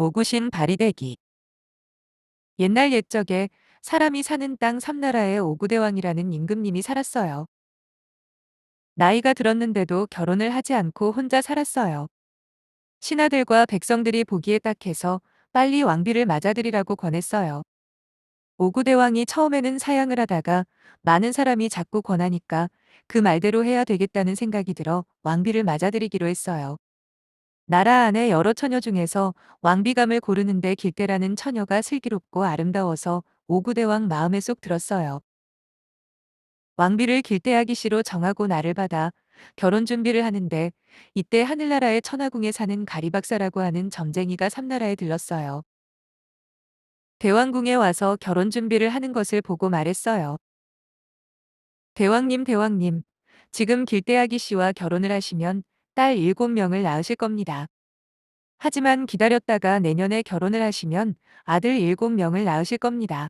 오구신 바리대기. 옛날 옛적에 사람이 사는 땅 삼나라에 오구대왕이라는 임금님이 살았어요. 나이가 들었는데도 결혼을 하지 않고 혼자 살았어요. 신하들과 백성들이 보기에 딱해서 빨리 왕비를 맞아들이라고 권했어요. 오구대왕이 처음에는 사양을 하다가 많은 사람이 자꾸 권하니까 그 말대로 해야 되겠다는 생각이 들어 왕비를 맞아들이기로 했어요. 나라 안에 여러 처녀 중에서 왕비감을 고르는데 길대라는 처녀가 슬기롭고 아름다워서 오구대왕 마음에 쏙 들었어요. 왕비를 길대아기 씨로 정하고 날을 받아 결혼 준비를 하는데 이때 하늘나라의 천하궁에 사는 가리박사라고 하는 점쟁이가 삼나라에 들렀어요. 대왕궁에 와서 결혼 준비를 하는 것을 보고 말했어요. 대왕님, 대왕님, 지금 길대아기 씨와 결혼을 하시면 딸 7명을 낳으실 겁니다. 하지만 기다렸다가 내년에 결혼을 하시면 아들 7명을 낳으실 겁니다.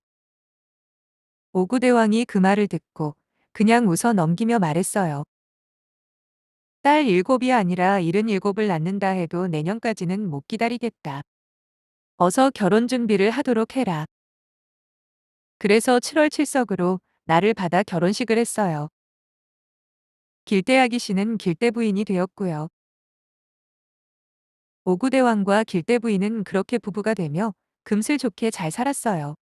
오구대왕이 그 말을 듣고 그냥 웃어 넘기며 말했어요. 딸 7이 아니라 77을 낳는다 해도 내년까지는 못 기다리겠다. 어서 결혼 준비를 하도록 해라. 그래서 7월 칠석으로 나를 받아 결혼식을 했어요. 길대아기 씨는 길대 부인이 되었고요. 오구대왕과 길대 부인은 그렇게 부부가 되며 금슬 좋게 잘 살았어요.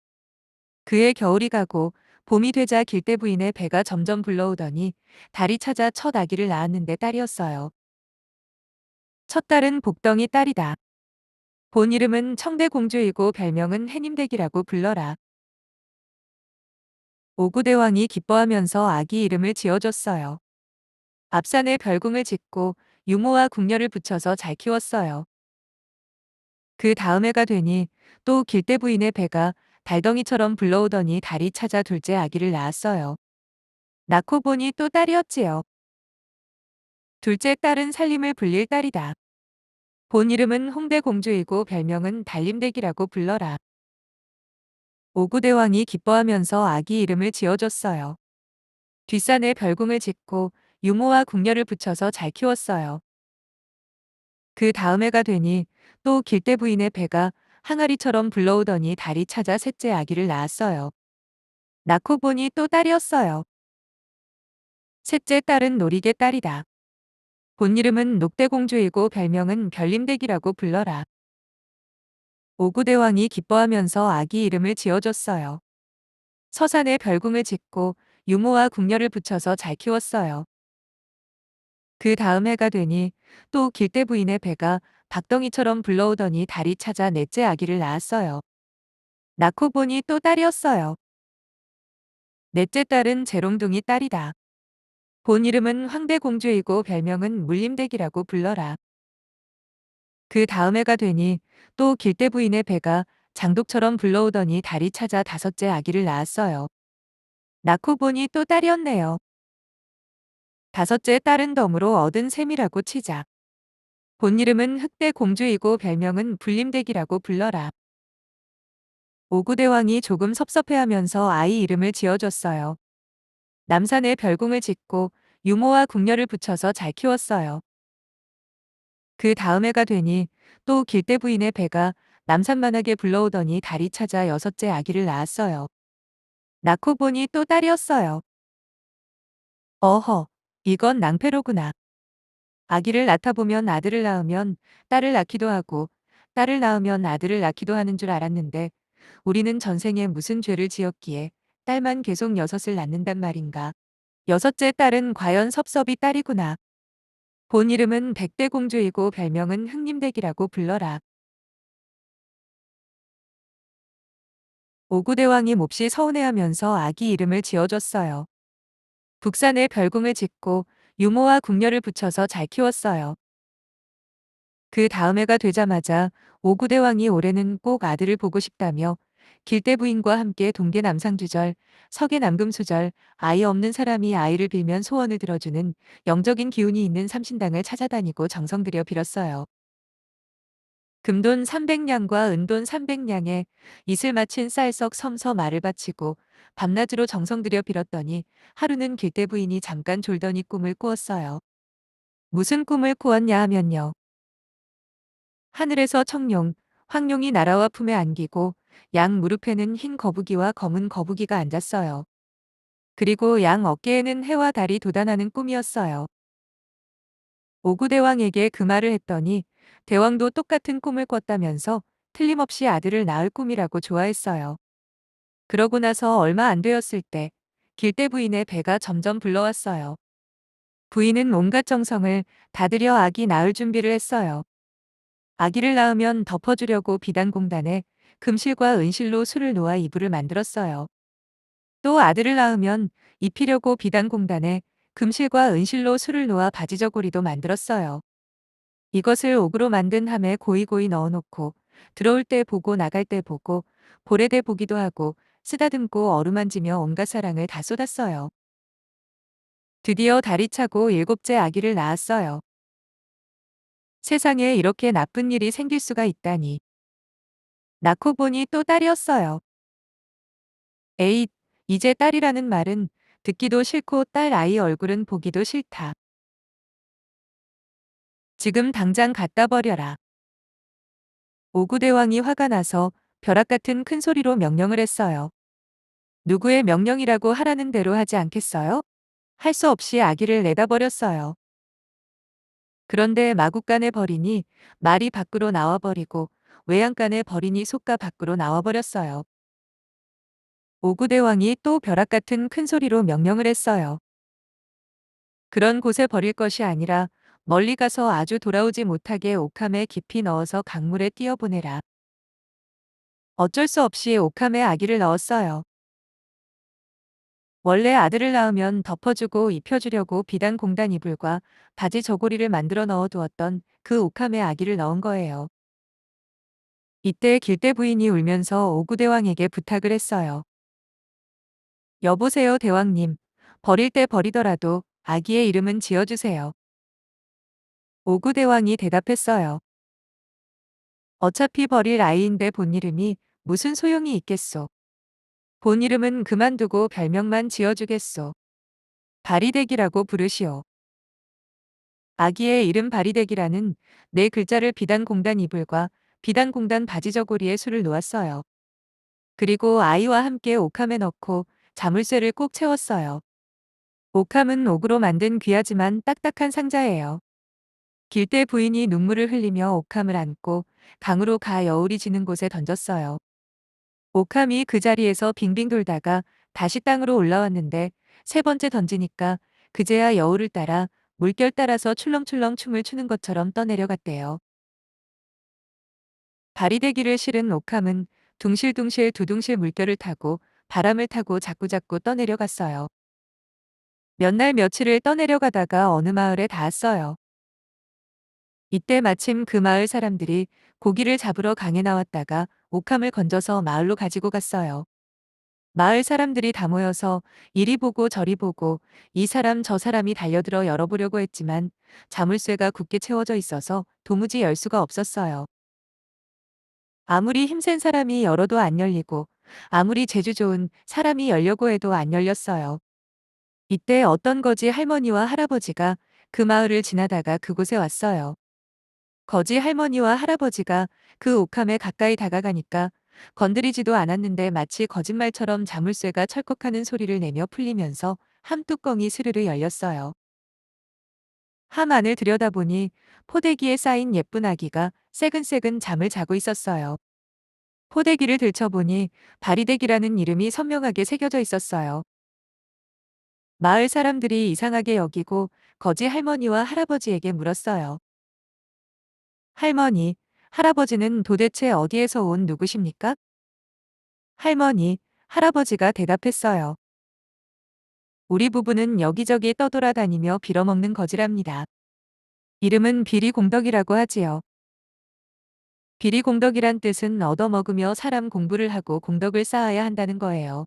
그해 겨울이 가고 봄이 되자 길대 부인의 배가 점점 불러오더니 달이 찾아 첫 아기를 낳았는데 딸이었어요. 첫 딸은 복덩이 딸이다. 본 이름은 청대공주이고 별명은 해님대기라고 불러라. 오구대왕이 기뻐하면서 아기 이름을 지어줬어요. 앞산에 별궁을 짓고 유모와 궁녀를 붙여서 잘 키웠어요. 그 다음 해가 되니 또 길대 부인의 배가 달덩이처럼 불러오더니 달이 찾아 둘째 아기를 낳았어요. 낳고 보니 또 딸이었지요. 둘째 딸은 살림을 불릴 딸이다. 본 이름은 홍대공주이고 별명은 달림대기라고 불러라. 오구대왕이 기뻐하면서 아기 이름을 지어줬어요. 뒷산에 별궁을 짓고 유모와 궁녀를 붙여서 잘 키웠어요. 그 다음 해가 되니 또 길대 부인의 배가 항아리처럼 불러오더니 달이 찾아 셋째 아기를 낳았어요. 낳고 보니 또 딸이었어요. 셋째 딸은 노리개 딸이다. 본 이름은 녹대공주이고 별명은 별림대기라고 불러라. 오구대왕이 기뻐하면서 아기 이름을 지어줬어요. 서산에 별궁을 짓고 유모와 궁녀를 붙여서 잘 키웠어요. 그 다음 해가 되니 또 길대 부인의 배가 박덩이처럼 불러오더니 달이 찾아 넷째 아기를 낳았어요. 낳고 보니 또 딸이었어요. 넷째 딸은 재롱둥이 딸이다. 본 이름은 황대공주이고 별명은 물림대기라고 불러라. 그 다음 해가 되니 또 길대 부인의 배가 장독처럼 불러오더니 달이 찾아 다섯째 아기를 낳았어요. 낳고 보니 또 딸이었네요. 다섯째 딸은 덤으로 얻은 셈이라고 치자. 본 이름은 흑대공주이고 별명은 불림대기라고 불러라. 오구대왕이 조금 섭섭해하면서 아이 이름을 지어줬어요. 남산에 별궁을 짓고 유모와 궁녀를 붙여서 잘 키웠어요. 그 다음 해가 되니 또 길대 부인의 배가 남산만하게 불러오더니 달이 찾아 여섯째 아기를 낳았어요. 낳고 보니 또 딸이었어요. 어허, 이건 낭패로구나. 아기를 낳다 보면 아들을 낳으면 딸을 낳기도 하고 딸을 낳으면 아들을 낳기도 하는 줄 알았는데 우리는 전생에 무슨 죄를 지었기에 딸만 계속 여섯을 낳는단 말인가. 여섯째 딸은 과연 섭섭이 딸이구나. 본 이름은 백대공주이고 별명은 흑림대기라고 불러라. 오구대왕이 몹시 서운해하면서 아기 이름을 지어줬어요. 북산에 별궁을 짓고 유모와 궁녀를 붙여서 잘 키웠어요. 그 다음 해가 되자마자 오구대왕이 올해는 꼭 아들을 보고 싶다며 길대 부인과 함께 동계남상주절, 서계남금수절, 아이 없는 사람이 아이를 빌면 소원을 들어주는 영적인 기운이 있는 삼신당을 찾아다니고 정성 들여 빌었어요. 금돈 300냥과 은돈 300냥에 이슬 맞춘 쌀석 섬서 말을 바치고 밤낮으로 정성 들여 빌었더니 하루는 길대 부인이 잠깐 졸더니 꿈을 꾸었어요. 무슨 꿈을 꾸었냐 하면요. 하늘에서 청룡, 황룡이 나라와 품에 안기고 양 무릎에는 흰 거북이와 검은 거북이가 앉았어요. 그리고 양 어깨에는 해와 달이 돋아나는 꿈이었어요. 오구대왕에게 그 말을 했더니 대왕도 똑같은 꿈을 꿨다면서 틀림없이 아들을 낳을 꿈이라고 좋아했어요. 그러고 나서 얼마 안 되었을 때 길대 부인의 배가 점점 불러왔어요. 부인은 온갖 정성을 다들여 아기 낳을 준비를 했어요. 아기를 낳으면 덮어주려고 비단공단에 금실과 은실로 술을 놓아 이불을 만들었어요. 또 아들을 낳으면 입히려고 비단공단에 금실과 은실로 술을 놓아 바지저고리도 만들었어요. 이것을 옥으로 만든 함에 고이고이 넣어놓고 들어올 때 보고 나갈 때 보고 보레대 보기도 하고 쓰다듬고 어루만지며 온갖 사랑을 다 쏟았어요. 드디어 달이 차고 일곱째 아기를 낳았어요. 세상에 이렇게 나쁜 일이 생길 수가 있다니. 낳고 보니 또 딸이었어요. 에잇, 이제 딸이라는 말은 듣기도 싫고 딸 아이 얼굴은 보기도 싫다. 지금 당장 갖다 버려라. 오구대왕이 화가 나서 벼락 같은 큰 소리로 명령을 했어요. 누구의 명령이라고 하라는 대로 하지 않겠어요? 할 수 없이 아기를 내다 버렸어요. 그런데 마구간에 버리니 말이 밖으로 나와버리고 외양간에 버리니 속가 밖으로 나와버렸어요. 오구대왕이 또 벼락 같은 큰 소리로 명령을 했어요. 그런 곳에 버릴 것이 아니라 멀리 가서 아주 돌아오지 못하게 옥함에 깊이 넣어서 강물에 띄어보내라. 어쩔 수 없이 옥함에 아기를 넣었어요. 원래 아들을 낳으면 덮어주고 입혀주려고 비단 공단 이불과 바지 저고리를 만들어 넣어두었던 그 옥함에 아기를 넣은 거예요. 이때 길대 부인이 울면서 오구대왕에게 부탁을 했어요. 여보세요 대왕님. 버릴 때 버리더라도 아기의 이름은 지어주세요. 오구대왕이 대답했어요. 어차피 버릴 아이인데 본 이름이 무슨 소용이 있겠소. 본 이름은 그만두고 별명만 지어주겠소. 바리대기라고 부르시오. 아기의 이름 바리대기라는 네 글자를 비단공단 이불과 비단공단 바지저고리에 술을 놓았어요. 그리고 아이와 함께 옥함에 넣고 자물쇠를 꼭 채웠어요. 옥함은 옥으로 만든 귀하지만 딱딱한 상자예요. 길대 부인이 눈물을 흘리며 옥함을 안고 강으로 가 여울이 지는 곳에 던졌어요. 옥함이 그 자리에서 빙빙 돌다가 다시 땅으로 올라왔는데 세 번째 던지니까 그제야 여울을 따라 물결 따라서 출렁출렁 춤을 추는 것처럼 떠내려갔대요. 바리대기를 실은 옥함은 둥실둥실 두둥실 물결을 타고 바람을 타고 자꾸자꾸 떠내려갔어요. 몇 날 며칠을 떠내려가다가 어느 마을에 닿았어요. 이때 마침 그 마을 사람들이 고기를 잡으러 강에 나왔다가 옥함을 건져서 마을로 가지고 갔어요. 마을 사람들이 다 모여서 이리 보고 저리 보고 이 사람 저 사람이 달려들어 열어보려고 했지만 자물쇠가 굳게 채워져 있어서 도무지 열 수가 없었어요. 아무리 힘센 사람이 열어도 안 열리고 아무리 재주 좋은 사람이 열려고 해도 안 열렸어요. 이때 어떤 거지 할머니와 할아버지가 그 마을을 지나다가 그곳에 왔어요. 거지 할머니와 할아버지가 그 옥함에 가까이 다가가니까 건드리지도 않았는데 마치 거짓말처럼 자물쇠가 철컥하는 소리를 내며 풀리면서 함 뚜껑이 스르르 열렸어요. 함 안을 들여다보니 포대기에 쌓인 예쁜 아기가 새근새근 잠을 자고 있었어요. 포대기를 들춰보니 바리대기라는 이름이 선명하게 새겨져 있었어요. 마을 사람들이 이상하게 여기고 거지 할머니와 할아버지에게 물었어요. 할머니, 할아버지는 도대체 어디에서 온 누구십니까? 할머니, 할아버지가 대답했어요. 우리 부부는 여기저기 떠돌아다니며 빌어먹는 거지랍니다. 이름은 비리공덕이라고 하지요. 비리공덕이란 뜻은 얻어먹으며 사람 공부를 하고 공덕을 쌓아야 한다는 거예요.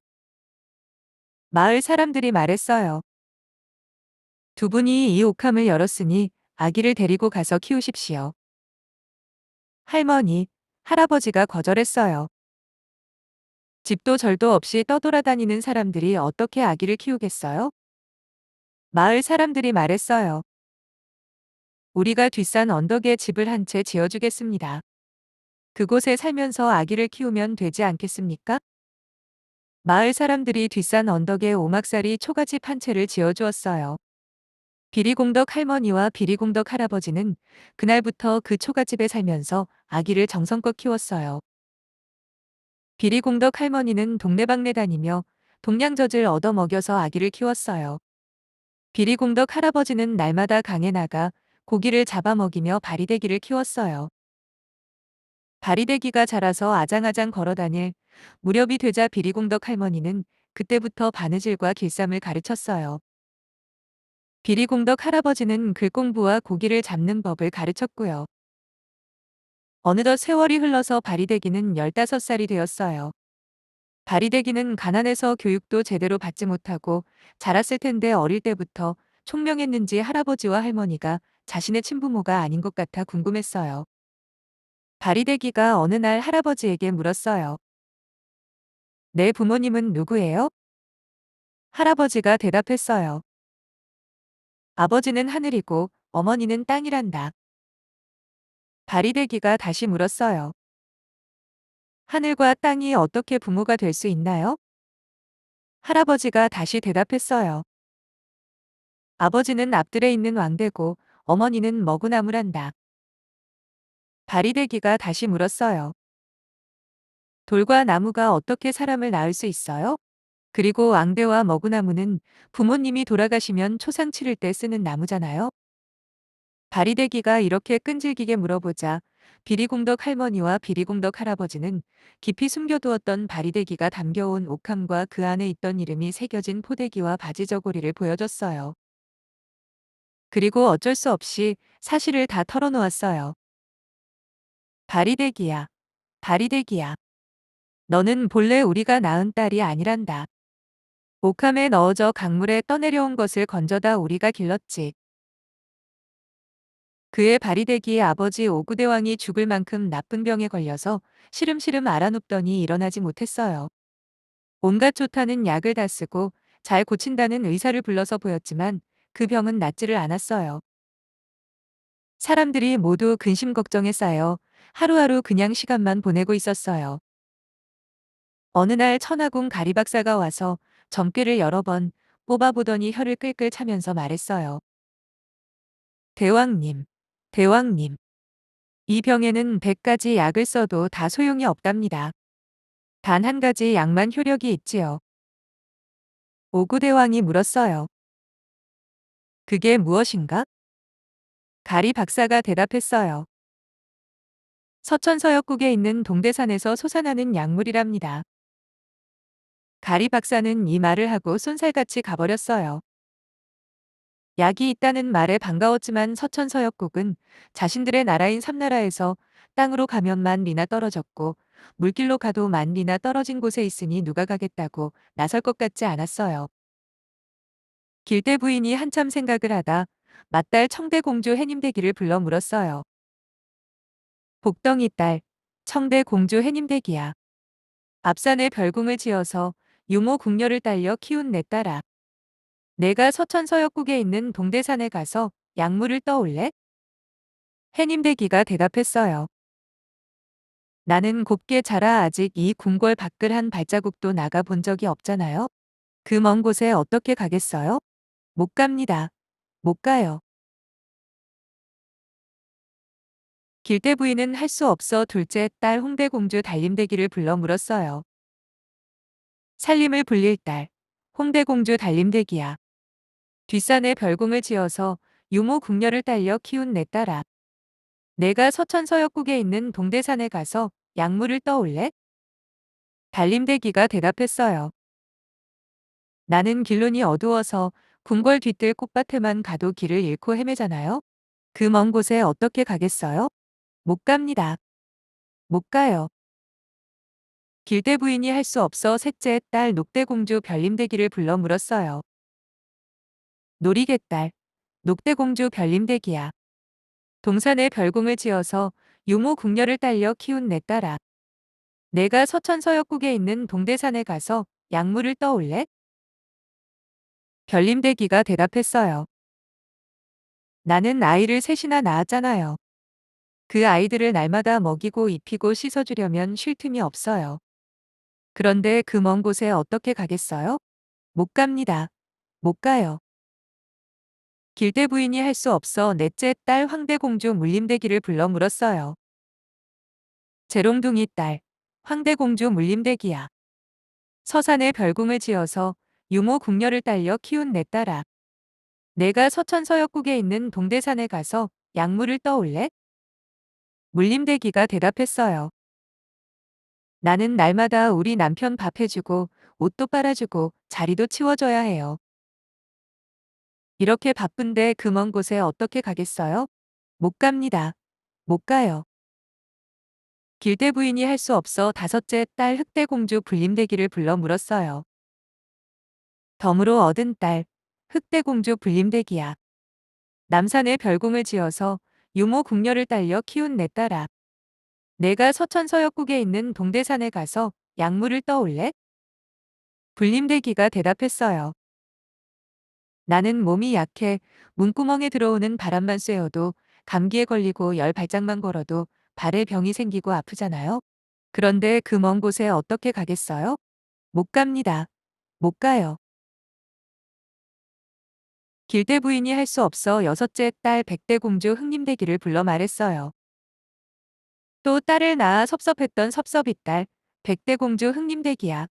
마을 사람들이 말했어요. 두 분이 이 옥함을 열었으니 아기를 데리고 가서 키우십시오. 할머니, 할아버지가 거절했어요. 집도 절도 없이 떠돌아다니는 사람들이 어떻게 아기를 키우겠어요? 마을 사람들이 말했어요. 우리가 뒷산 언덕에 집을 한 채 지어주겠습니다. 그곳에 살면서 아기를 키우면 되지 않겠습니까? 마을 사람들이 뒷산 언덕에 오막살이 초가집 한 채를 지어주었어요. 비리공덕 할머니와 비리공덕 할아버지는 그날부터 그 초가집에 살면서 아기를 정성껏 키웠어요. 비리공덕 할머니는 동네방네 다니며 동냥젖을 얻어 먹여서 아기를 키웠어요. 비리공덕 할아버지는 날마다 강에 나가 고기를 잡아 먹이며 바리대기를 키웠어요. 바리대기가 자라서 아장아장 걸어다닐 무렵이 되자 비리공덕 할머니는 그때부터 바느질과 길쌈을 가르쳤어요. 비리공덕 할아버지는 글공부와 고기를 잡는 법을 가르쳤고요. 어느덧 세월이 흘러서 바리대기는 15살이 되었어요. 바리대기는 가난해서 교육도 제대로 받지 못하고 자랐을 텐데 어릴 때부터 총명했는지 할아버지와 할머니가 자신의 친부모가 아닌 것 같아 궁금했어요. 바리대기가 어느 날 할아버지에게 물었어요. 내 부모님은 누구예요? 할아버지가 대답했어요. 아버지는 하늘이고 어머니는 땅이란다. 바리대기가 다시 물었어요. 하늘과 땅이 어떻게 부모가 될 수 있나요? 할아버지가 다시 대답했어요. 아버지는 앞들에 있는 왕대고 어머니는 머구나무란다. 바리대기가 다시 물었어요. 돌과 나무가 어떻게 사람을 낳을 수 있어요? 그리고 왕대와 머구나무는 부모님이 돌아가시면 초상 치를 때 쓰는 나무잖아요. 바리대기가 이렇게 끈질기게 물어보자 비리공덕 할머니와 비리공덕 할아버지는 깊이 숨겨두었던 바리대기가 담겨온 옥함과 그 안에 있던 이름이 새겨진 포대기와 바지 저고리를 보여줬어요. 그리고 어쩔 수 없이 사실을 다 털어놓았어요. 바리대기야, 바리대기야. 너는 본래 우리가 낳은 딸이 아니란다. 옥함에 넣어져 강물에 떠내려온 것을 건져다 우리가 길렀지. 그의 바리대기의 아버지 오구대왕이 죽을 만큼 나쁜 병에 걸려서 시름시름 앓아눕더니 일어나지 못했어요. 온갖 좋다는 약을 다 쓰고 잘 고친다는 의사를 불러서 보였지만 그 병은 낫지를 않았어요. 사람들이 모두 근심 걱정에 쌓여 하루하루 그냥 시간만 보내고 있었어요. 어느 날 천하궁 가리박사가 와서 점괘를 여러 번 뽑아보더니 혀를 끌끌 차면서 말했어요. 대왕님, 대왕님. 이 병에는 100가지 약을 써도 다 소용이 없답니다. 단 한 가지 약만 효력이 있지요. 오구대왕이 물었어요. 그게 무엇인가? 가리 박사가 대답했어요. 서천서역국에 있는 동대산에서 솟아나는 약물이랍니다. 가리 박사는 이 말을 하고 쏜살같이 가버렸어요. 약이 있다는 말에 반가웠지만 서천서역국은 자신들의 나라인 삼나라에서 땅으로 가면 10,000리나 떨어졌고 물길로 가도 10,000리나 떨어진 곳에 있으니 누가 가겠다고 나설 것 같지 않았어요. 길대 부인이 한참 생각을 하다 맏딸 청대공주 해님대기를 불러 물었어요. 복덩이 딸, 청대공주 해님대기야. 앞산에 별궁을 지어서 유모 궁녀를 딸려 키운 내 딸아. 내가 서천서역국에 있는 동대산에 가서 약물을 떠올래? 해님대기가 대답했어요. 나는 곱게 자라 아직 이 궁궐 밖을 한 발자국도 나가 본 적이 없잖아요. 그 먼 곳에 어떻게 가겠어요? 못 갑니다. 못 가요. 길대 부인은 할 수 없어 둘째 딸 홍대공주 달림대기를 불러 물었어요. 살림을 불릴 딸, 홍대공주 달림대기야. 뒷산에 별궁을 지어서 유모 궁녀를 딸려 키운 내 딸아. 내가 서천서역국에 있는 동대산에 가서 약물을 떠올래? 달림대기가 대답했어요. 나는 길론이 어두워서 궁궐 뒤뜰 꽃밭에만 가도 길을 잃고 헤매잖아요. 그 먼 곳에 어떻게 가겠어요? 못 갑니다. 못 가요. 길대 부인이 할 수 없어 셋째 딸 녹대공주 별림대기를 불러 물었어요. 놀이개딸, 녹대공주 별림대기야. 동산에 별궁을 지어서 유모 궁녀를 딸려 키운 내 딸아. 내가 서천서역국에 있는 동대산에 가서 약물을 떠올래? 별림대기가 대답했어요. 나는 아이를 셋이나 낳았잖아요. 그 아이들을 날마다 먹이고 입히고 씻어주려면 쉴 틈이 없어요. 그런데 그 먼 곳에 어떻게 가겠어요? 못 갑니다. 못 가요. 길대 부인이 할 수 없어 넷째 딸 황대공주 물림대기를 불러 물었어요. 재롱둥이 딸, 황대공주 물림대기야. 서산에 별궁을 지어서 유모 궁녀를 딸려 키운 내 딸아. 내가 서천서역국에 있는 동대산에 가서 약물을 떠올래? 물림대기가 대답했어요. 나는 날마다 우리 남편 밥 해주고 옷도 빨아주고 자리도 치워줘야 해요. 이렇게 바쁜데 그 먼 곳에 어떻게 가겠어요? 못 갑니다. 못 가요. 길대 부인이 할 수 없어 다섯째 딸 흑대공주 불림대기를 불러 물었어요. 덤으로 얻은 딸, 흑대공주 불림대기야. 남산에 별궁을 지어서 유모 궁녀를 딸려 키운 내 딸아. 내가 서천서역국에 있는 동대산에 가서 약물을 떠올래? 불림대기가 대답했어요. 나는 몸이 약해 문구멍에 들어오는 바람만 쐬어도 감기에 걸리고 열 발짝만 걸어도 발에 병이 생기고 아프잖아요. 그런데 그 먼 곳에 어떻게 가겠어요? 못 갑니다. 못 가요. 길대 부인이 할 수 없어 여섯째 딸 백대공주 흑림대기를 불러 말했어요. 또 딸을 낳아 섭섭했던 섭섭이 딸 백대공주 흑림대기야.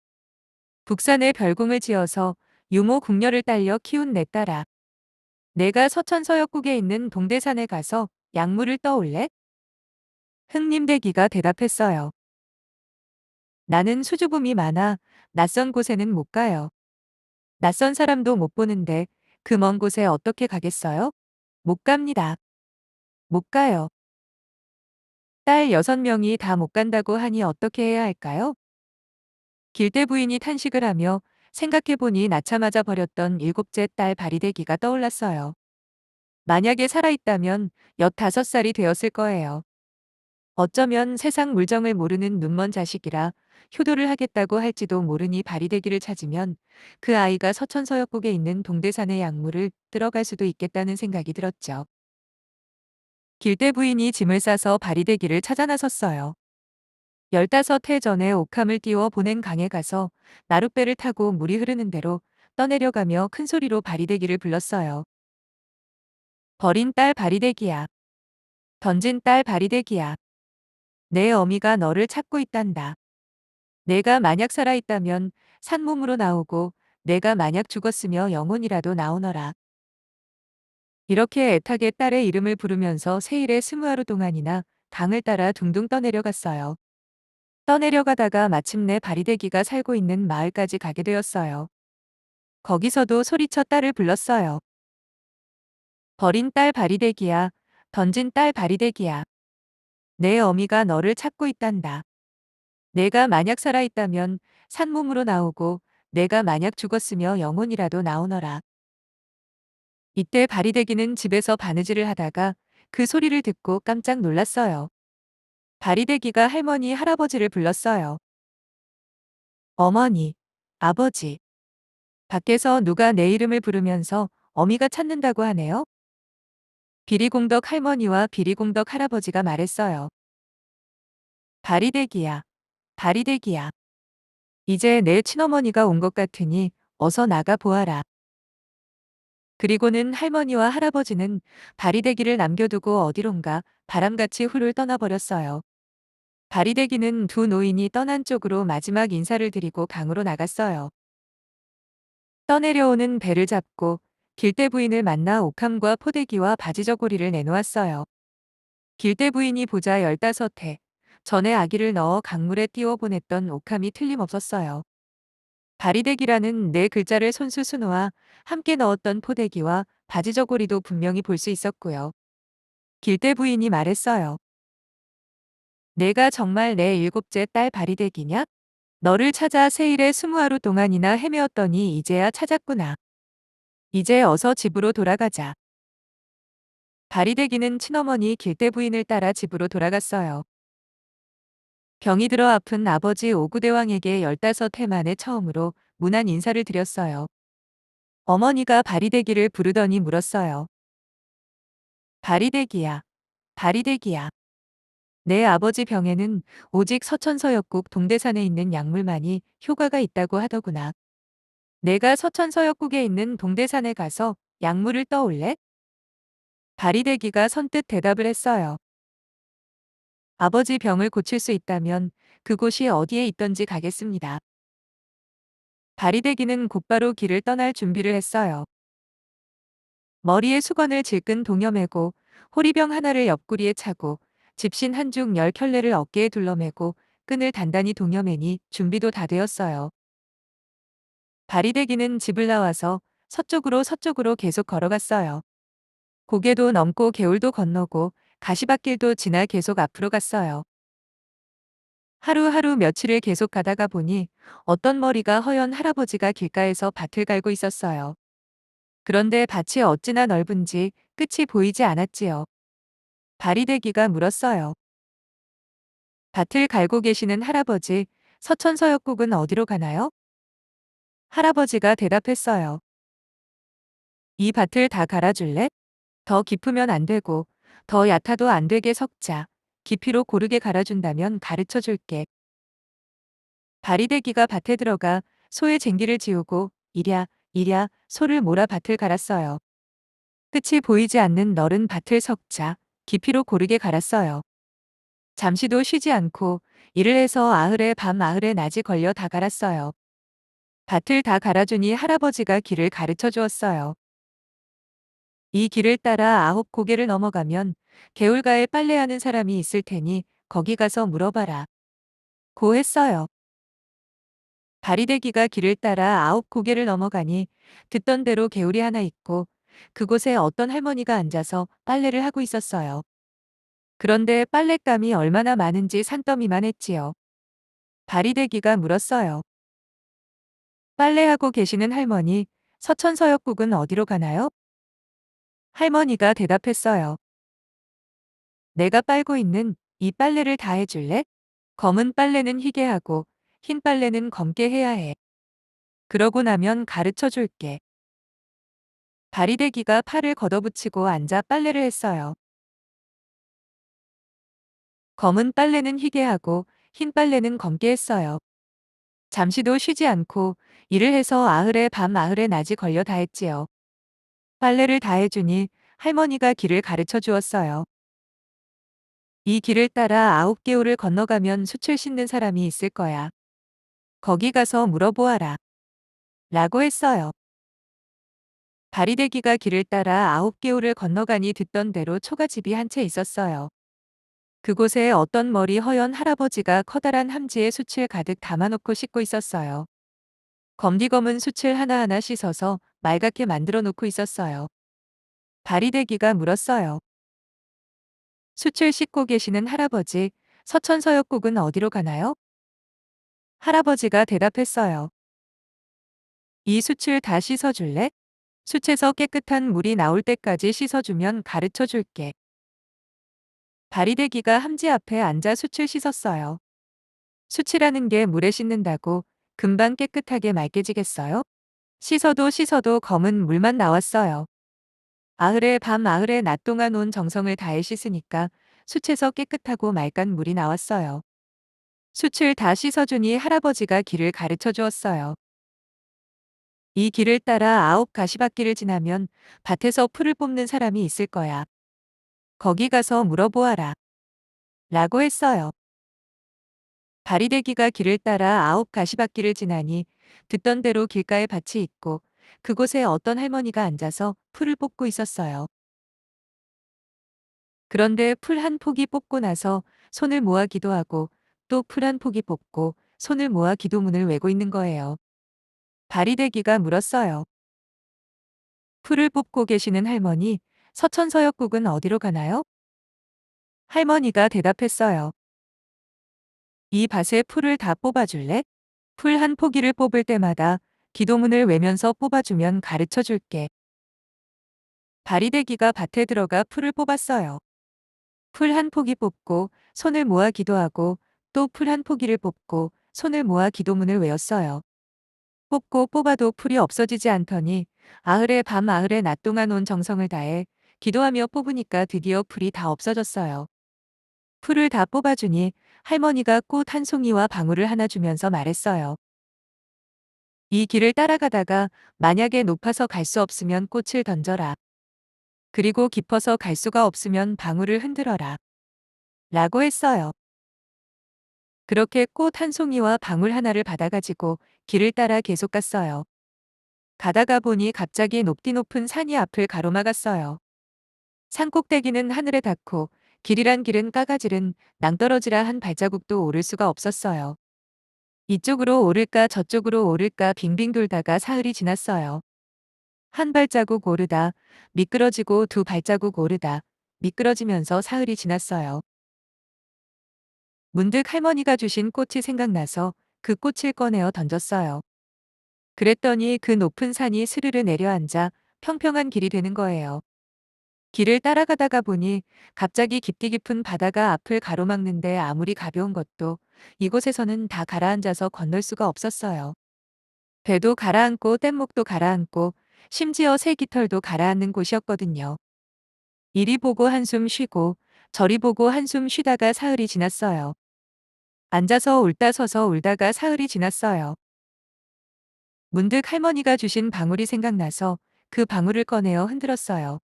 북산에 별궁을 지어서 유모 궁녀를 딸려 키운 내 딸아. 내가 서천서역국에 있는 동대산에 가서 약물을 떠올래? 흑림대기가 대답했어요. 나는 수줍음이 많아 낯선 곳에는 못 가요. 낯선 사람도 못 보는데 그 먼 곳에 어떻게 가겠어요? 못 갑니다. 못 가요. 딸 6명이 다 못 간다고 하니 어떻게 해야 할까요? 길대 부인이 탄식을 하며 생각해보니 낳자마자 버렸던 일곱째 딸 바리대기가 떠올랐어요. 만약에 살아있다면 15살이 되었을 거예요. 어쩌면 세상 물정을 모르는 눈먼 자식이라 효도를 하겠다고 할지도 모르니 바리대기를 찾으면 그 아이가 서천서역국에 있는 동대산의 약물을 들어갈 수도 있겠다는 생각이 들었죠. 길대 부인이 짐을 싸서 바리대기를 찾아 나섰어요. 15해 전에 옥함을 띄워 보낸 강에 가서 나룻배를 타고 물이 흐르는 대로 떠내려가며 큰 소리로 바리대기를 불렀어요. 버린 딸 바리대기야. 던진 딸 바리대기야. 내 어미가 너를 찾고 있단다. 내가 만약 살아있다면 산몸으로 나오고 내가 만약 죽었으며 영혼이라도 나오너라. 이렇게 애타게 딸의 이름을 부르면서 세일에 20하루 동안이나 강을 따라 둥둥 떠내려갔어요. 떠내려가다가 마침내 바리대기가 살고 있는 마을까지 가게 되었어요. 거기서도 소리쳐 딸을 불렀어요. 버린 딸 바리대기야. 던진 딸 바리대기야. 내 어미가 너를 찾고 있단다. 내가 만약 살아있다면 산몸으로 나오고 내가 만약 죽었으며 영혼이라도 나오너라. 이때 바리대기는 집에서 바느질을 하다가 그 소리를 듣고 깜짝 놀랐어요. 바리대기가 할머니, 할아버지를 불렀어요. 어머니, 아버지, 밖에서 누가 내 이름을 부르면서 어미가 찾는다고 하네요. 비리공덕 할머니와 비리공덕 할아버지가 말했어요. 바리대기야, 바리대기야. 이제 내 친어머니가 온 것 같으니 어서 나가 보아라. 그리고는 할머니와 할아버지는 바리대기를 남겨두고 어디론가 바람같이 훌훌 떠나버렸어요. 바리대기는 두 노인이 떠난 쪽으로 마지막 인사를 드리고 강으로 나갔어요. 떠내려오는 배를 잡고 길대 부인을 만나 옥함과 포대기와 바지저고리를 내놓았어요. 길대 부인이 보자 15해 전에 아기를 넣어 강물에 띄워 보냈던 옥함이 틀림없었어요. 바리대기라는 네 글자를 손수 수놓아 함께 넣었던 포대기와 바지저고리도 분명히 볼 수 있었고요. 길대 부인이 말했어요. 내가 정말 내 일곱째 딸 바리대기냐? 너를 찾아 세일에 20하루 동안이나 헤매었더니 이제야 찾았구나. 이제 어서 집으로 돌아가자. 바리대기는 친어머니 길대 부인을 따라 집으로 돌아갔어요. 병이 들어 아픈 아버지 오구대왕에게 15해 만에 처음으로 문안 인사를 드렸어요. 어머니가 바리대기를 부르더니 물었어요. 바리대기야, 바리대기야. 내 아버지 병에는 오직 서천서역국 동대산에 있는 약물만이 효과가 있다고 하더구나. 내가 서천서역국에 있는 동대산에 가서 약물을 떠올래? 바리대기가 선뜻 대답을 했어요. 아버지 병을 고칠 수 있다면 그곳이 어디에 있던지 가겠습니다. 바리대기는 곧바로 길을 떠날 준비를 했어요. 머리에 수건을 질끈 동여매고 호리병 하나를 옆구리에 차고 집신 한 중 10켤레를 어깨에 둘러매고 끈을 단단히 동여매니 준비도 다 되었어요. 바리대기는 집을 나와서 서쪽으로 계속 걸어갔어요. 고개도 넘고 개울도 건너고 가시밭길도 지나 계속 앞으로 갔어요. 하루하루 며칠을 계속 가다가 보니 어떤 머리가 허연 할아버지가 길가에서 밭을 갈고 있었어요. 그런데 밭이 어찌나 넓은지 끝이 보이지 않았지요. 바리대기가 물었어요. 밭을 갈고 계시는 할아버지, 서천서역국은 어디로 가나요? 할아버지가 대답했어요. 이 밭을 다 갈아줄래? 더 깊으면 안 되고, 더 얕아도 안 되게 섞자. 깊이로 고르게 갈아준다면 가르쳐 줄게. 바리대기가 밭에 들어가 소의 쟁기를 지우고 이랴 소를 몰아 밭을 갈았어요. 끝이 보이지 않는 너른 밭을 섞자 깊이로 고르게 갈았어요. 잠시도 쉬지 않고 일을 해서 아흐레 밤 아흐레 낮이 걸려 다 갈았어요. 밭을 다 갈아주니 할아버지가 길을 가르쳐 주었어요. 이 길을 따라 9고개를 넘어가면 개울가에 빨래하는 사람이 있을 테니 거기 가서 물어봐라. 고 했어요. 바리대기가 길을 따라 9고개를 넘어가니 듣던 대로 개울이 하나 있고 그곳에 어떤 할머니가 앉아서 빨래를 하고 있었어요. 그런데 빨랫감이 얼마나 많은지 산더미만 했지요. 바리대기가 물었어요. 빨래하고 계시는 할머니, 서천서역국은 어디로 가나요? 할머니가 대답했어요. 내가 빨고 있는 이 빨래를 다 해줄래? 검은 빨래는 희게 하고 흰 빨래는 검게 해야 해. 그러고 나면 가르쳐 줄게. 바리대기가 팔을 걷어붙이고 앉아 빨래를 했어요. 검은 빨래는 희게 하고 흰 빨래는 검게 했어요. 잠시도 쉬지 않고 일을 해서 아흐레 밤 아흐레 낮이 걸려 다 했지요. 빨래를 다 해주니 할머니가 길을 가르쳐 주었어요. 이 길을 따라 9개월을 건너가면 숯을 씻는 사람이 있을 거야. 거기 가서 물어보아라. 라고 했어요. 바리대기가 길을 따라 9개월을 건너가니 듣던 대로 초가집이 한 채 있었어요. 그곳에 어떤 머리 허연 할아버지가 커다란 함지에 숯을 가득 담아놓고 씻고 있었어요. 검디검은 숯을 하나하나 씻어서 맑게 만들어 놓고 있었어요. 바리대기가 물었어요. 숯을 씻고 계시는 할아버지, 서천서역국은 어디로 가나요? 할아버지가 대답했어요. 이 숯을 다 씻어줄래? 숯에서 깨끗한 물이 나올 때까지 씻어주면 가르쳐 줄게. 바리대기가 함지 앞에 앉아 숯을 씻었어요. 숯이라는 게 물에 씻는다고 금방 깨끗하게 맑게지겠어요? 씻어도 검은 물만 나왔어요. 아흐레 밤 아흐레 낮 동안 온 정성을 다해 씻으니까 숯에서 깨끗하고 맑은 물이 나왔어요. 숯을 다 씻어주니 할아버지가 길을 가르쳐 주었어요. 이 길을 따라 9가시밭길을 지나면 밭에서 풀을 뽑는 사람이 있을 거야. 거기 가서 물어보아라. 라고 했어요. 바리대기가 길을 따라 9가시밭길을 지나니 듣던 대로 길가에 밭이 있고 그곳에 어떤 할머니가 앉아서 풀을 뽑고 있었어요. 그런데 풀 한 폭이 뽑고 나서 손을 모아 기도하고 또 풀 한 폭이 뽑고 손을 모아 기도문을 외고 있는 거예요. 바리대기가 물었어요. 풀을 뽑고 계시는 할머니, 서천서역국은 어디로 가나요? 할머니가 대답했어요. 이 밭에 풀을 다 뽑아줄래? 풀 한 포기를 뽑을 때마다 기도문을 외면서 뽑아주면 가르쳐 줄게. 바리대기가 밭에 들어가 풀을 뽑았어요. 풀 한 포기 뽑고 손을 모아 기도하고 또 풀 한 포기를 뽑고 손을 모아 기도문을 외웠어요. 뽑고 뽑아도 풀이 없어지지 않더니 아흐레 밤 아흐레 낮 동안 온 정성을 다해 기도하며 뽑으니까 드디어 풀이 다 없어졌어요. 풀을 다 뽑아주니 할머니가 꽃 한 송이와 방울을 하나 주면서 말했어요. 이 길을 따라가다가 만약에 높아서 갈 수 없으면 꽃을 던져라. 그리고 깊어서 갈 수가 없으면 방울을 흔들어라. 라고 했어요. 그렇게 꽃 한 송이와 방울 하나를 받아가지고 길을 따라 계속 갔어요. 가다가 보니 갑자기 높디 높은 산이 앞을 가로막았어요. 산 꼭대기는 하늘에 닿고 길이란 길은 까가질은 낭떠러지라 한 발자국도 오를 수가 없었어요. 이쪽으로 오를까 저쪽으로 오를까 빙빙 돌다가 사흘이 지났어요. 한 발자국 오르다 미끄러지고 두 발자국 오르다 미끄러지면서 사흘이 지났어요. 문득 할머니가 주신 꽃이 생각나서 그 꽃을 꺼내어 던졌어요. 그랬더니 그 높은 산이 스르르 내려앉아 평평한 길이 되는 거예요. 길을 따라가다가 보니 갑자기 깊디 깊은 바다가 앞을 가로막는데 아무리 가벼운 것도 이곳에서는 다 가라앉아서 건널 수가 없었어요. 배도 가라앉고 뗏목도 가라앉고 심지어 새 깃털도 가라앉는 곳이었거든요. 이리 보고 한숨 쉬고 저리 보고 한숨 쉬다가 사흘이 지났어요. 앉아서 울다 서서 울다가 사흘이 지났어요. 문득 할머니가 주신 방울이 생각나서 그 방울을 꺼내어 흔들었어요.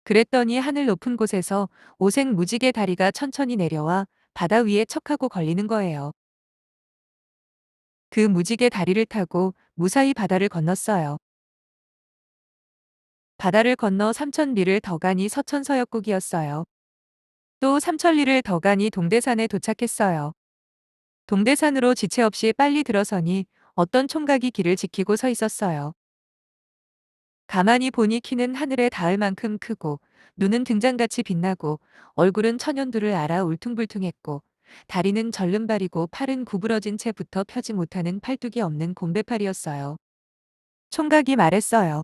그랬더니 하늘 높은 곳에서 오색 무지개 다리가 천천히 내려와 바다 위에 척하고 걸리는 거예요. 그 무지개 다리를 타고 무사히 바다를 건넜어요. 바다를 건너 삼천리를 더 가니 서천서역국이었어요. 또 삼천리를 더 가니 동대산에 도착했어요. 동대산으로 지체 없이 빨리 들어서니 어떤 총각이 길을 지키고 서 있었어요. 가만히 보니 키는 하늘에 닿을 만큼 크고 눈은 등잔같이 빛나고 얼굴은 천연두를 알아 울퉁불퉁했고 다리는 절름발이고 팔은 구부러진 채 붙어 펴지 못하는 팔뚝이 없는 곰배팔이었어요. 총각이 말했어요.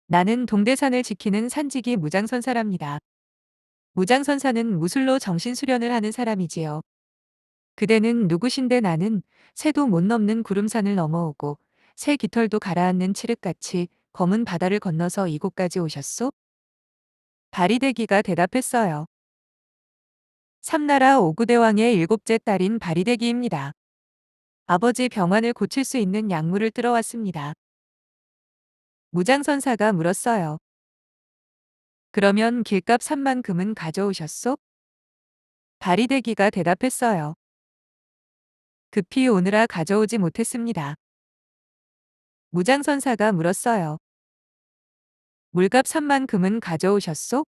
나는 동대산을 지키는 산지기 무장선사랍니다. 무장선사는 무술로 정신수련을 하는 사람이지요. 그대는 누구신데 나는 새도 못 넘는 구름산을 넘어오고 새 깃털도 가라앉는 칠흑같이 검은 바다를 건너서 이곳까지 오셨소? 바리대기가 대답했어요. 삼나라 오구대왕의 일곱째 딸인 바리대기입니다. 아버지 병환을 고칠 수 있는 약물을 들어왔습니다. 무장선사가 물었어요. 그러면 길값 3만 금은 가져오셨소? 바리대기가 대답했어요. 급히 오느라 가져오지 못했습니다. 무장선사가 물었어요. 물값 3만 금은 가져오셨소?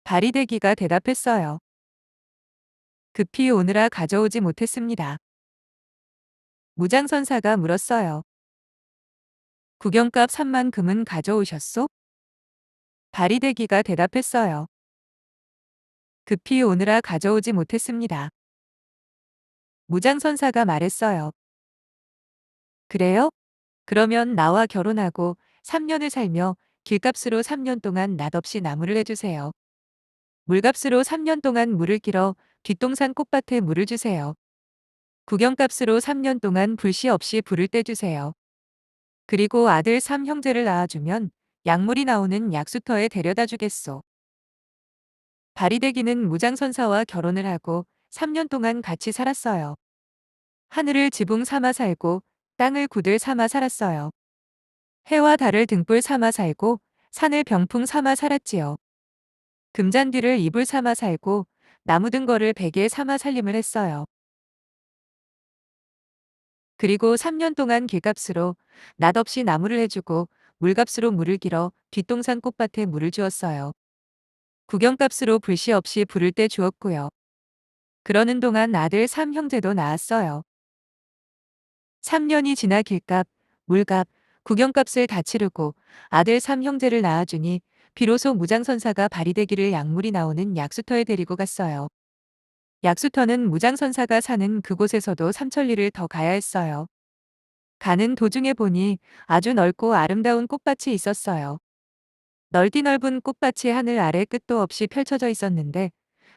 바리대기가 대답했어요. 급히 오느라 가져오지 못했습니다. 무장선사가 물었어요. 구경값 3만 금은 가져오셨소? 바리대기가 대답했어요. 급히 오느라 가져오지 못했습니다. 무장선사가 말했어요. 그래요? 그러면 나와 결혼하고 3년을 살며 길값으로 3년 동안 낫없이 나무를 해주세요. 물값으로 3년 동안 물을 길어 뒷동산 꽃밭에 물을 주세요. 구경값으로 3년 동안 불씨 없이 불을 떼주세요. 그리고 아들 3형제를 낳아주면 약물이 나오는 약수터에 데려다 주겠소. 바리대기는 무장선사와 결혼을 하고 3년 동안 같이 살았어요. 하늘을 지붕 삼아 살고 땅을 구들 삼아 살았어요. 해와 달을 등불 삼아 살고 산을 병풍 삼아 살았지요. 금잔디를 이불 삼아 살고 나무 든 거를 베개 삼아 살림을 했어요. 그리고 3년 동안 길값으로 낫없이 나무를 해주고 물값으로 물을 길어 뒷동산 꽃밭에 물을 주었어요. 구경값으로 불씨 없이 불을 때 주었고요. 그러는 동안 아들 3형제도 낳았어요. 3년이 지나 길값, 물값, 구경값을 다 치르고 아들 3형제를 낳아주니 비로소 무장선사가 바리대기를 약물이 나오는 약수터에 데리고 갔어요. 약수터는 무장선사가 사는 그곳에서도 삼천리를 더 가야 했어요. 가는 도중에 보니 아주 넓고 아름다운 꽃밭이 있었어요. 넓디 넓은 꽃밭이 하늘 아래 끝도 없이 펼쳐져 있었는데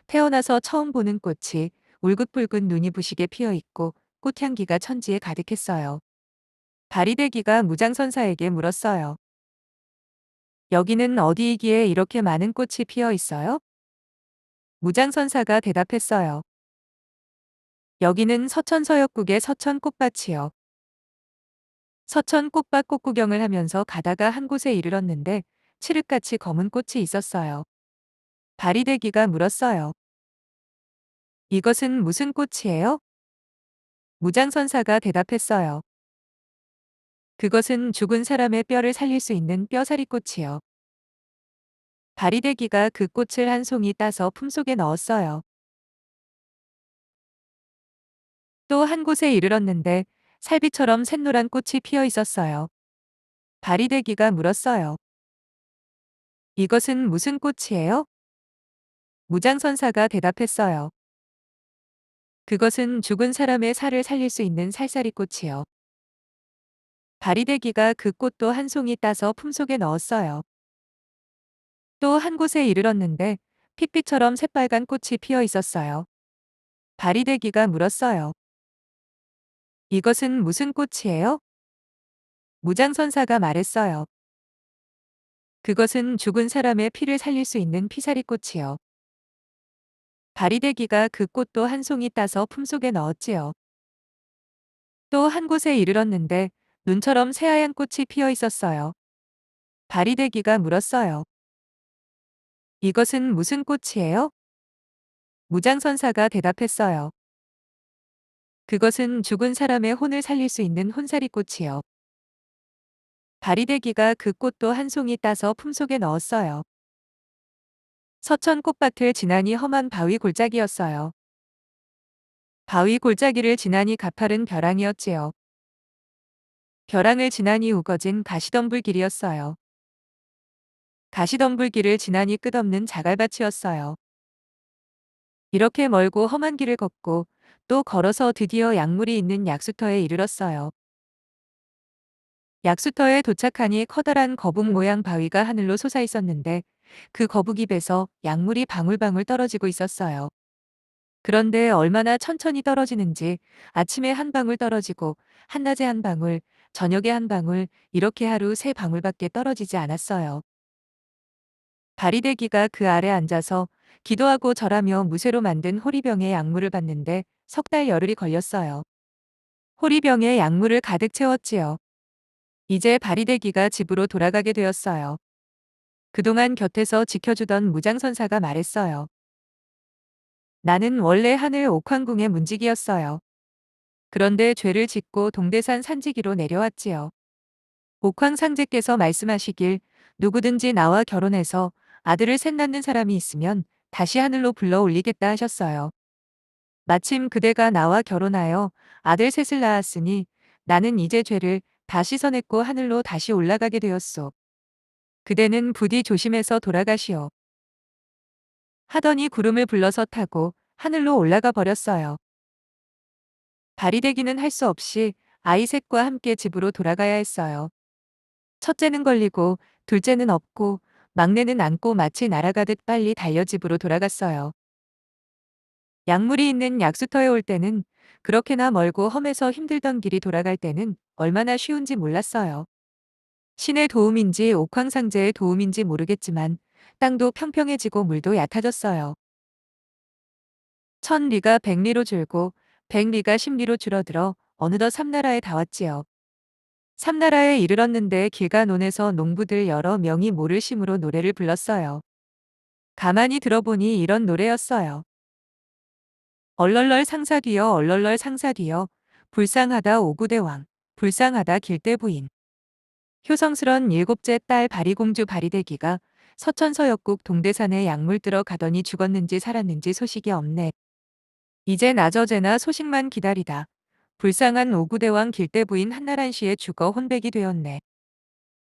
태어나서 처음 보는 꽃이 울긋불긋 눈이 부시게 피어 있고 꽃향기가 천지에 가득했어요. 바리대기가 무장선사에게 물었어요. 여기는 어디이기에 이렇게 많은 꽃이 피어 있어요? 무장선사가 대답했어요. 여기는 서천서역국의 서천꽃밭이요. 서천꽃밭 꽃구경을 하면서 가다가 한 곳에 이르렀는데 칠흑같이 검은 꽃이 있었어요. 바리대기가 물었어요. 이것은 무슨 꽃이에요? 무장선사가 대답했어요. 그것은 죽은 사람의 뼈를 살릴 수 있는 뼈사리꽃이요. 바리대기가 그 꽃을 한 송이 따서 품속에 넣었어요. 또 한 곳에 이르렀는데 살비처럼 샛노란 꽃이 피어 있었어요. 바리대기가 물었어요. 이것은 무슨 꽃이에요? 무장선사가 대답했어요. 그것은 죽은 사람의 살을 살릴 수 있는 살사리 꽃이요. 바리대기가 그 꽃도 한 송이 따서 품속에 넣었어요. 또 한 곳에 이르렀는데 핏빛처럼 새빨간 꽃이 피어 있었어요. 바리대기가 물었어요. 이것은 무슨 꽃이에요? 무장선사가 말했어요. 그것은 죽은 사람의 피를 살릴 수 있는 피사리 꽃이요. 바리대기가 그 꽃도 한 송이 따서 품속에 넣었지요. 또 한 곳에 이르렀는데 눈처럼 새하얀 꽃이 피어 있었어요. 바리대기가 물었어요. 이것은 무슨 꽃이에요? 무장선사가 대답했어요. 그것은 죽은 사람의 혼을 살릴 수 있는 혼사리 꽃이요. 바리대기가 그 꽃도 한 송이 따서 품속에 넣었어요. 서천 꽃밭을 지나니 험한 바위 골짜기였어요. 바위 골짜기를 지나니 가파른 벼랑이었지요. 벼랑을 지나니 우거진 가시덤불 길이었어요. 가시덤불 길을 지나니 끝없는 자갈밭이었어요. 이렇게 멀고 험한 길을 걷고 또 걸어서 드디어 약물이 있는 약수터에 이르렀어요. 약수터에 도착하니 커다란 거북 모양 바위가 하늘로 솟아 있었는데 그 거북 입에서 약물이 방울방울 떨어지고 있었어요. 그런데 얼마나 천천히 떨어지는지 아침에 한 방울 떨어지고 한낮에 한 방울, 저녁에 한 방울 이렇게 하루 세 방울밖에 떨어지지 않았어요. 바리대기가 그 아래 앉아서 기도하고 절하며 무쇠로 만든 호리병에 약물을 받는데 석 달 열흘이 걸렸어요. 호리병에 약물을 가득 채웠지요. 이제 바리대기가 집으로 돌아가게 되었어요. 그동안 곁에서 지켜주던 무장선사가 말했어요. 나는 원래 하늘 옥황궁의 문직이었어요. 그런데 죄를 짓고 동대산 산지기로 내려왔지요. 옥황상제께서 말씀하시길 누구든지 나와 결혼해서 아들을 셋 낳는 사람이 있으면 다시 하늘로 불러 올리겠다 하셨어요. 마침 그대가 나와 결혼하여 아들 셋을 낳았으니 나는 이제 죄를 다 씻어냈고 하늘로 다시 올라가게 되었소. 그대는 부디 조심해서 돌아가시오. 하더니 구름을 불러서 타고 하늘로 올라가 버렸어요. 바리대기는 할 수 없이 아이 셋과 함께 집으로 돌아가야 했어요. 첫째는 걸리고 둘째는 없고 막내는 안고 마치 날아가듯 빨리 달려 집으로 돌아갔어요. 약물이 있는 약수터에 올 때는 그렇게나 멀고 험해서 힘들던 길이 돌아갈 때는 얼마나 쉬운지 몰랐어요. 신의 도움인지 옥황상제의 도움인지 모르겠지만 땅도 평평해지고 물도 얕아졌어요. 1000리가 100리로 줄고 100리가 10리로 줄어들어 어느덧 삼나라에 다 왔지요. 삼나라에 이르렀는데 길가논에서 농부들 여러 명이 모를 심으로 노래를 불렀어요. 가만히 들어보니 이런 노래였어요. 얼얼럴 상사뒤여 얼얼럴 상사뒤여 불쌍하다 오구대왕 불쌍하다 길대부인 효성스런 일곱째 딸 바리공주 바리대기가 서천서역국 동대산에 약물 들어 가더니 죽었는지 살았는지 소식이 없네. 이제 나저제나 소식만 기다리다. 불쌍한 오구대왕 길대부인 한나란 씨의 죽어 혼백이 되었네.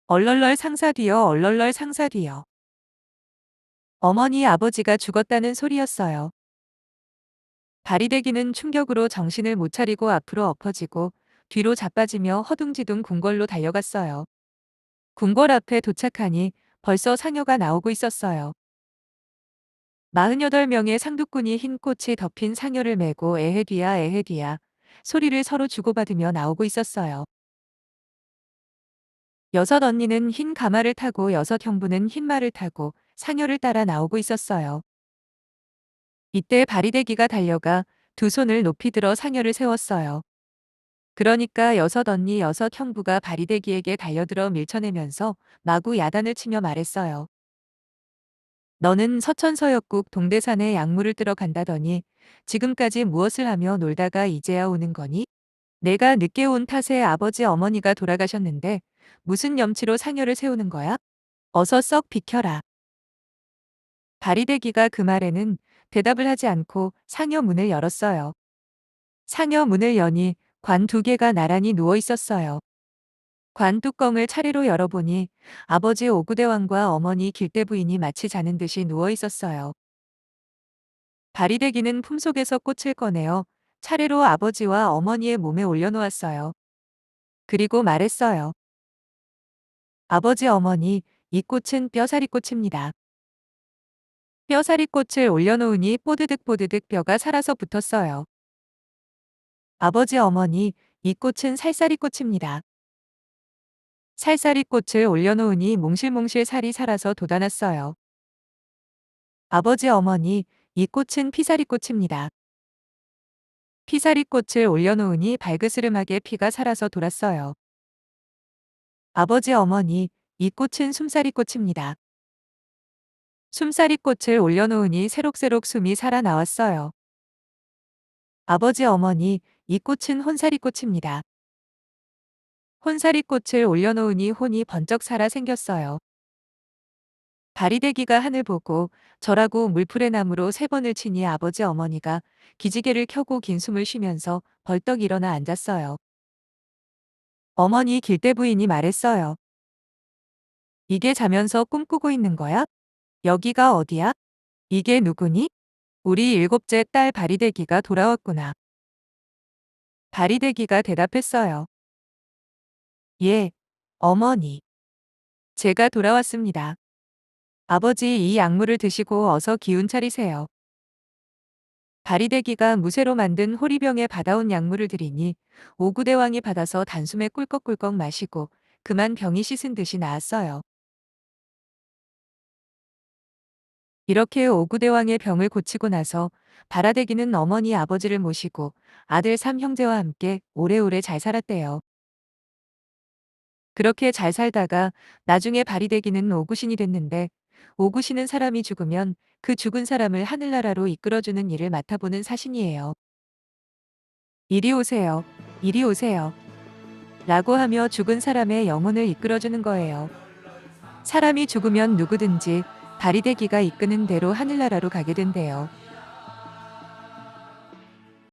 얼얼럴 상사뒤여 얼얼럴 상사뒤여. 어머니 아버지가 죽었다는 소리였어요. 바리대기는 충격으로 정신을 못 차리고 앞으로 엎어지고 뒤로 자빠지며 허둥지둥 궁궐로 달려갔어요. 궁궐 앞에 도착하니 벌써 상여가 나오고 있었어요. 48명의 상두꾼이 흰 꽃이 덮인 상여를 메고 에헤디야 에헤디야 소리를 서로 주고받으며 나오고 있었어요. 여섯 언니는 흰 가마를 타고 여섯 형부는 흰 말을 타고 상여를 따라 나오고 있었어요. 이때 바리대기가 달려가 두 손을 높이 들어 상여를 세웠어요. 그러니까 여섯 언니 여섯 형부가 바리대기에게 달려들어 밀쳐내면서 마구 야단을 치며 말했어요. 너는 서천서역국 동대산에 약물을 뜨러 간다더니 지금까지 무엇을 하며 놀다가 이제야 오는 거니? 내가 늦게 온 탓에 아버지 어머니가 돌아가셨는데 무슨 염치로 상여를 세우는 거야? 어서 썩 비켜라. 바리대기가 그 말에는 대답을 하지 않고 상여 문을 열었어요. 상여 문을 여니 관 두 개가 나란히 누워 있었어요. 관 뚜껑을 차례로 열어보니 아버지 오구대왕과 어머니 길대 부인이 마치 자는 듯이 누워 있었어요. 바리대기는 품속에서 꽃을 꺼내어 차례로 아버지와 어머니의 몸에 올려놓았어요. 그리고 말했어요. 아버지 어머니, 이 꽃은 뼈사리꽃입니다. 뼈사리꽃을 올려놓으니 뽀드득 뽀드득 뼈가 살아서 붙었어요. 아버지 어머니, 이 꽃은 살사리꽃입니다. 살사리꽃을 올려놓으니 몽실몽실 살이 살아서 돋아났어요. 아버지 어머니, 이 꽃은 피사리꽃입니다. 피사리꽃을 올려놓으니 발그스름하게 피가 살아서 돌았어요. 아버지 어머니, 이 꽃은 숨사리꽃입니다. 숨사리꽃을 올려놓으니 새록새록 숨이 살아 나왔어요. 아버지 어머니, 이 꽃은 혼사리꽃입니다. 혼사리꽃을 올려놓으니 혼이 번쩍 살아 생겼어요. 바리대기가 하늘 보고 절하고 물풀의 나무로 세 번을 치니 아버지 어머니가 기지개를 켜고 긴 숨을 쉬면서 벌떡 일어나 앉았어요. 어머니 길대 부인이 말했어요. 이게 자면서 꿈꾸고 있는 거야? 여기가 어디야? 이게 누구니? 우리 일곱째 딸 바리대기가 돌아왔구나. 바리대기가 대답했어요. 예, 어머니. 제가 돌아왔습니다. 아버지 이 약물을 드시고 어서 기운 차리세요. 바리대기가 무쇠로 만든 호리병에 받아온 약물을 드리니 오구대왕이 받아서 단숨에 꿀꺽꿀꺽 마시고 그만 병이 씻은 듯이 나았어요. 이렇게 오구대왕의 병을 고치고 나서 바라대기는 어머니 아버지를 모시고 아들 삼형제와 함께 오래오래 잘 살았대요. 그렇게 잘 살다가 나중에 바리대기는 오구신이 됐는데 오구신은 사람이 죽으면 그 죽은 사람을 하늘나라로 이끌어주는 일을 맡아보는 사신이에요. 이리 오세요. 이리 오세요. 라고 하며 죽은 사람의 영혼을 이끌어주는 거예요. 사람이 죽으면 누구든지 바리대기가 이끄는 대로 하늘나라로 가게 된대요.